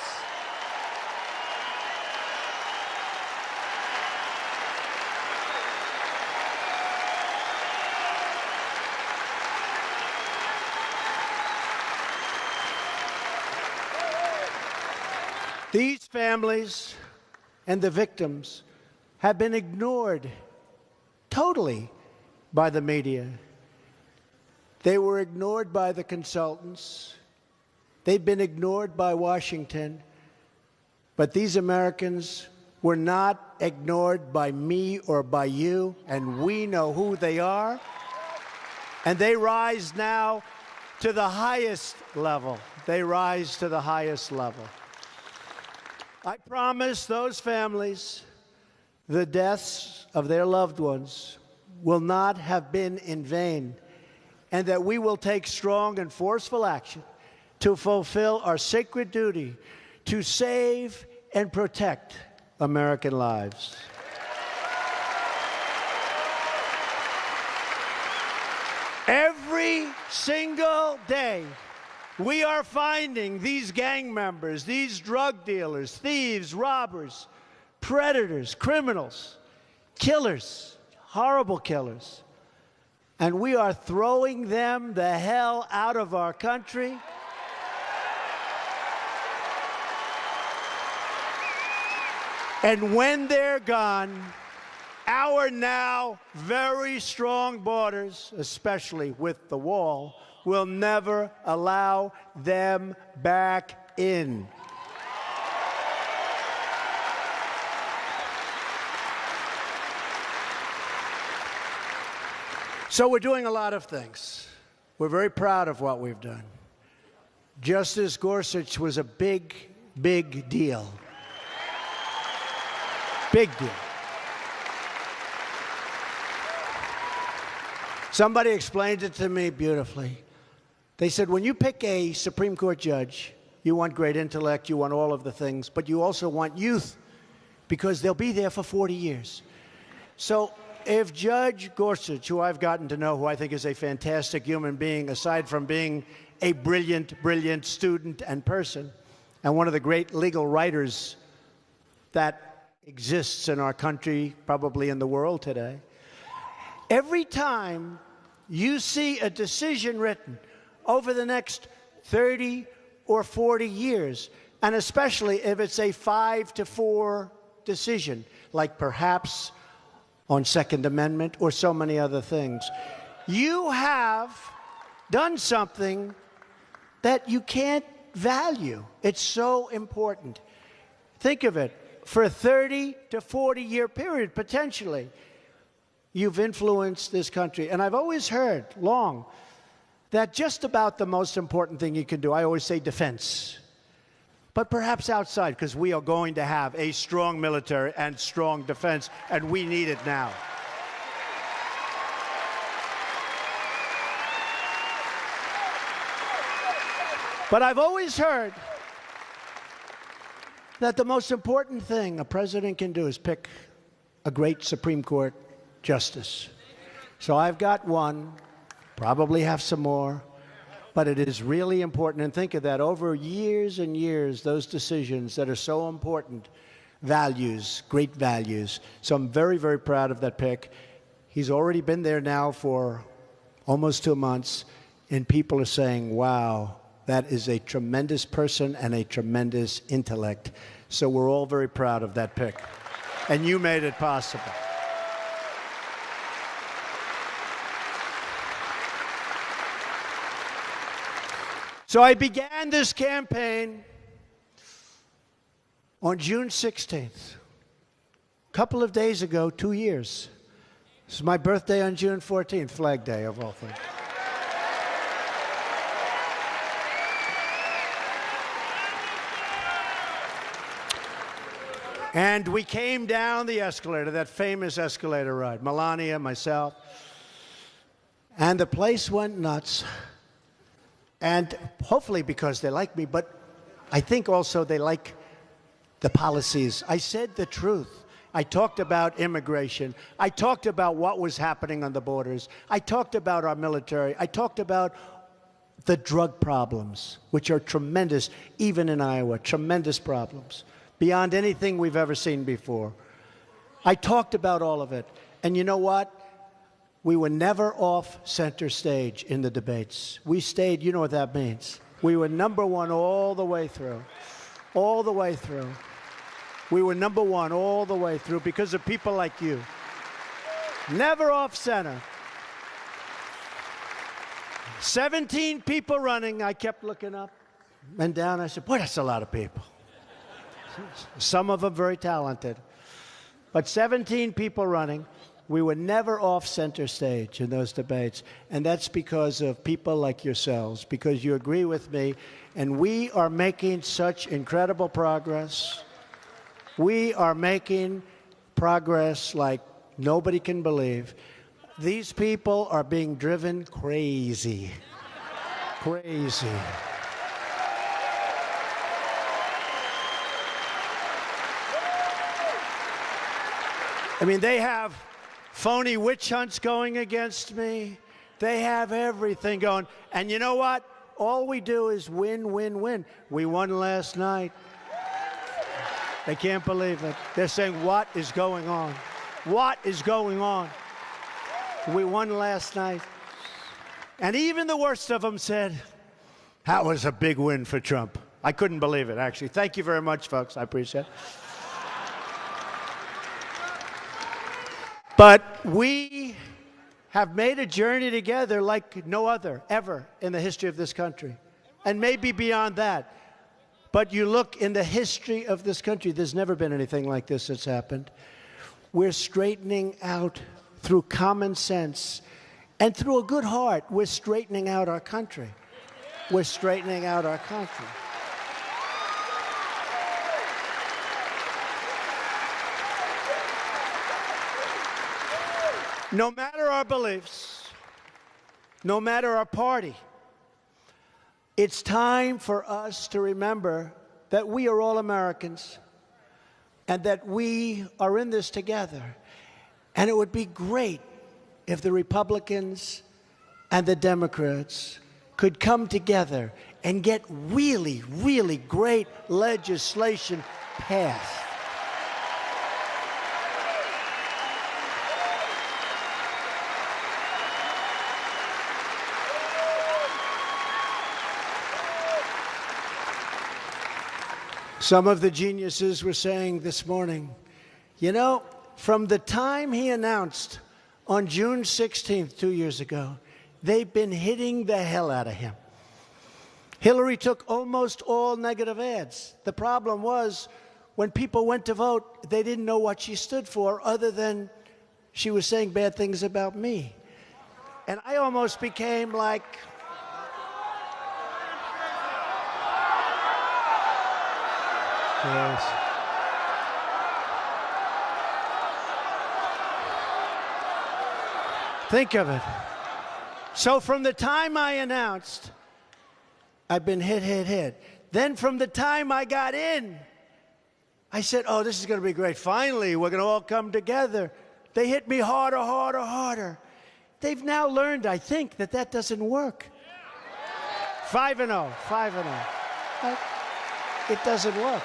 These families and the victims have been ignored totally by the media. They were ignored by the consultants. They've been ignored by Washington. But these Americans were not ignored by me or by you, and we know who they are. And they rise now to the highest level. They rise to the highest level. I promise those families the deaths of their loved ones will not have been in vain, and that we will take strong and forceful action to fulfill our sacred duty to save and protect American lives. Every single day, we are finding these gang members, these drug dealers, thieves, robbers, predators, criminals, killers, horrible killers. And we are throwing them the hell out of our country. And when they're gone, our now very strong borders, especially with the wall, will never allow them back in. So we're doing a lot of things. We're very proud of what we've done. Justice Gorsuch was a big, big deal. Big deal. Somebody explained it to me beautifully. They said, when you pick a Supreme Court judge, you want great intellect, you want all of the things, but you also want youth, because they'll be there for 40 years. So if Judge Gorsuch, who I've gotten to know, who I think is a fantastic human being, aside from being a brilliant, brilliant student and person, and one of the great legal writers that exists in our country, probably in the world today, every time you see a decision written over the next 30 or 40 years, and especially if it's a 5-4 decision, like perhaps on Second Amendment or so many other things, you have done something that you can't value. It's so important. Think of it. For a 30 to 40 year period, potentially, you've influenced this country. And I've always heard, long, that just about the most important thing you can do, I always say defense, but perhaps outside, because we are going to have a strong military and strong defense, and we need it now. But I've always heard that the most important thing a president can do is pick a great Supreme Court justice. So I've got one, probably have some more, but it is really important. And think of that, over years and years, those decisions that are so important, values, great values. So I'm very, very proud of that pick. He's already been there now for almost 2 months, and people are saying, wow, that is a tremendous person and a tremendous intellect. So we're all very proud of that pick. And you made it possible. So I began this campaign on June 16th. A couple of days ago, 2 years. This is my birthday on June 14th, Flag Day of all things. And we came down the escalator, that famous escalator ride, Melania, myself, and the place went nuts. And hopefully because they like me, but I think also they like the policies. I said the truth. I talked about immigration. I talked about what was happening on the borders. I talked about our military. I talked about the drug problems, which are tremendous, even in Iowa, tremendous problems, beyond anything we've ever seen before. I talked about all of it. And you know what? We were never off center stage in the debates. We stayed, you know what that means. We were number one all the way through. All the way through. We were number one all the way through because of people like you. Never off center. 17 people running. I kept looking up and down. I said, boy, that's a lot of people. Some of them very talented. But 17 people running. We were never off center stage in those debates, and that's because of people like yourselves, because you agree with me, and we are making such incredible progress. We are making progress like nobody can believe. These people are being driven crazy. Crazy. I mean, they have phony witch hunts going against me. They have everything going. And you know what? All we do is win, win, win. We won last night. They can't believe it. They're saying, what is going on? What is going on? We won last night. And even the worst of them said, that was a big win for Trump. I couldn't believe it, actually. Thank you very much, folks. I appreciate it. But we have made a journey together like no other ever in the history of this country, and maybe beyond that. But you look in the history of this country, there's never been anything like this that's happened. We're straightening out through common sense and through a good heart. We're straightening out our country. We're straightening out our country. No matter our beliefs, no matter our party, it's time for us to remember that we are all Americans and that we are in this together. And it would be great if the Republicans and the Democrats could come together and get really, really great legislation passed. Some of the geniuses were saying this morning, you know, from the time he announced on June 16th, 2 years ago, they've been hitting the hell out of him. Hillary took almost all negative ads. The problem was, when people went to vote, they didn't know what she stood for other than she was saying bad things about me. And I almost became like, yes. Think of it. So from the time I announced, I've been hit. Then from the time I got in, I said, oh, this is going to be great. Finally, we're going to all come together. They hit me harder. They've now learned, I think, that that doesn't work. 5-0. It doesn't work.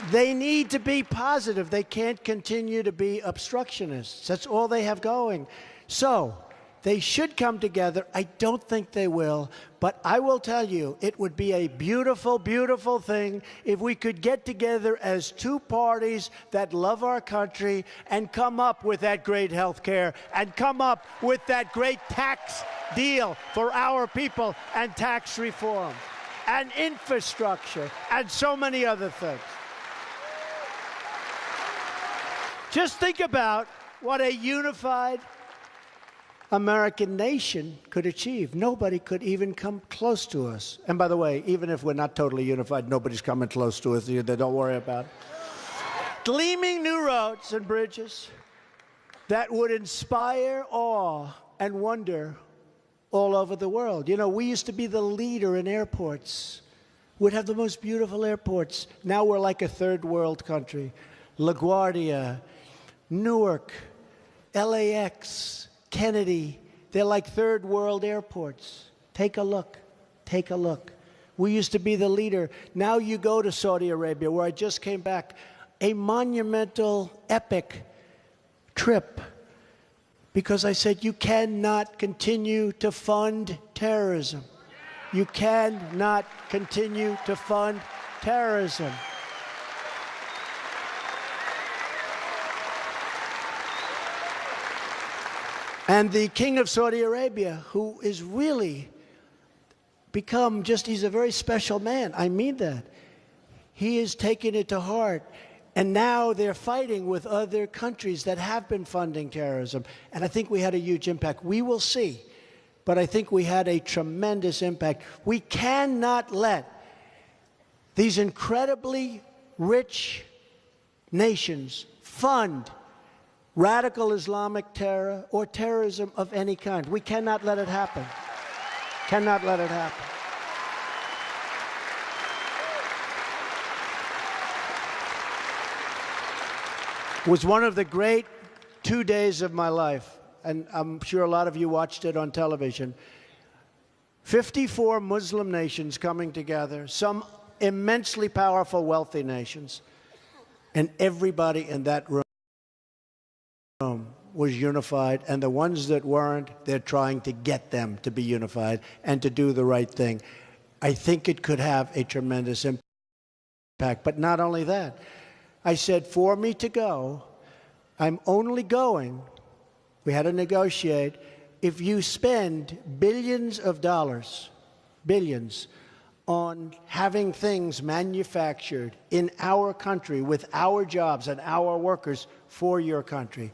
They need to be positive. They can't continue to be obstructionists. That's all they have going. So they should come together. I don't think they will, but I will tell you, it would be a beautiful, beautiful thing if we could get together as two parties that love our country and come up with that great health care and come up with that great tax deal for our people and tax reform and infrastructure and so many other things. Just think about what a unified American nation could achieve. Nobody could even come close to us. And by the way, even if we're not totally unified, nobody's coming close to us either. Don't worry about it. Gleaming new roads and bridges that would inspire awe and wonder all over the world. You know, we used to be the leader in airports. We'd have the most beautiful airports. Now we're like a third world country. LaGuardia, Newark, LAX, Kennedy, they're like third world airports. Take a look. We used to be the leader. Now you go to Saudi Arabia, where I just came back, a monumental, epic trip, because I said you cannot continue to fund terrorism. You cannot continue to fund terrorism. And the King of Saudi Arabia, who is really become just, he's a very special man. I mean that. He is taking it to heart. And now they're fighting with other countries that have been funding terrorism. And I think we had a huge impact. We will see. But I think we had a tremendous impact. We cannot let these incredibly rich nations fund radical Islamic terror or terrorism of any kind. We cannot let it happen. Cannot let it happen. It was one of the great 2 days of my life, and I'm sure a lot of you watched it on television. 54 Muslim nations coming together, some immensely powerful, wealthy nations, and everybody in that room was unified, and the ones that weren't, they're trying to get them to be unified and to do the right thing. I think it could have a tremendous impact. But not only that, I said, for me to go, I'm only going, we had to negotiate, if you spend billions of dollars, billions, on having things manufactured in our country with our jobs and our workers for your country.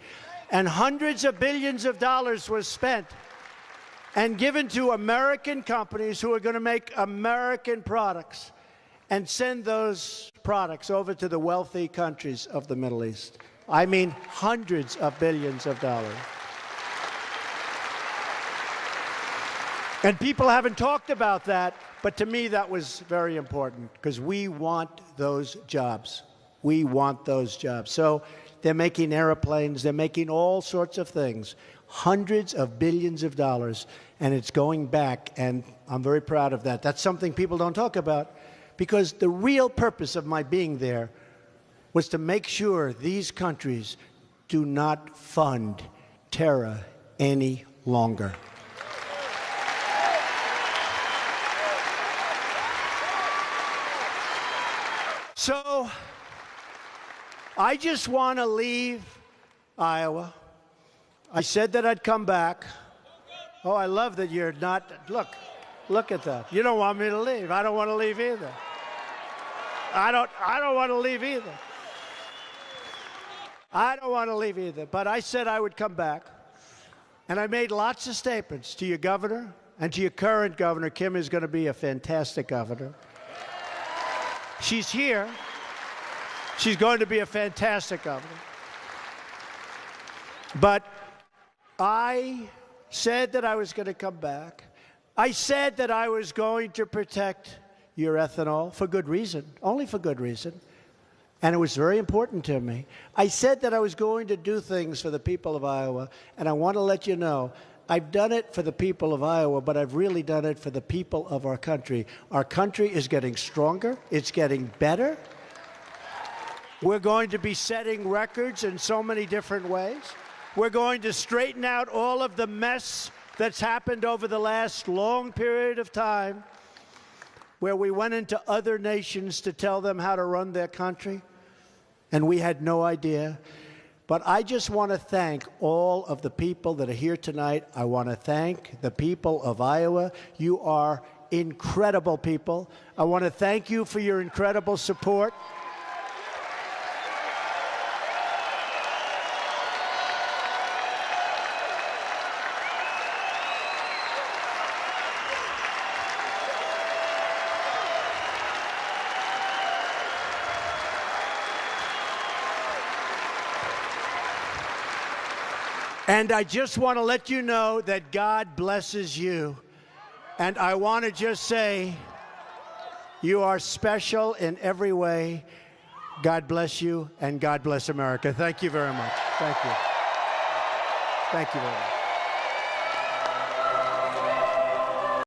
And hundreds of billions of dollars was spent and given to American companies who are going to make American products and send those products over to the wealthy countries of the Middle East. I mean, hundreds of billions of dollars. And people haven't talked about that, but to me that was very important because we want those jobs. We want those jobs. So they're making airplanes, they're making all sorts of things, hundreds of billions of dollars, and it's going back, and I'm very proud of that. That's something people don't talk about. Because the real purpose of my being there was to make sure these countries do not fund terror any longer. So I just want to leave Iowa. I said that I'd come back. Oh, I love that you're not, look at that. You don't want me to leave. I don't want to leave either. I don't want to leave either. I don't want to leave either. But I said I would come back. And I made lots of statements to your governor and to your current governor. Kim is going to be a fantastic governor. She's here. She's going to be a fantastic governor. But I said that I was going to come back. I said that I was going to protect your ethanol for good reason, only for good reason. And it was very important to me. I said that I was going to do things for the people of Iowa, and I want to let you know, I've done it for the people of Iowa, but I've really done it for the people of our country. Our country is getting stronger. It's getting better. We're going to be setting records in so many different ways. We're going to straighten out all of the mess that's happened over the last long period of time where we went into other nations to tell them how to run their country, and we had no idea. But I just want to thank all of the people that are here tonight. I want to thank the people of Iowa. You are incredible people. I want to thank you for your incredible support. And I just want to let you know that God blesses you. And I want to just say, you are special in every way. God bless you, and God bless America. Thank you very much. Thank you. Thank you very much.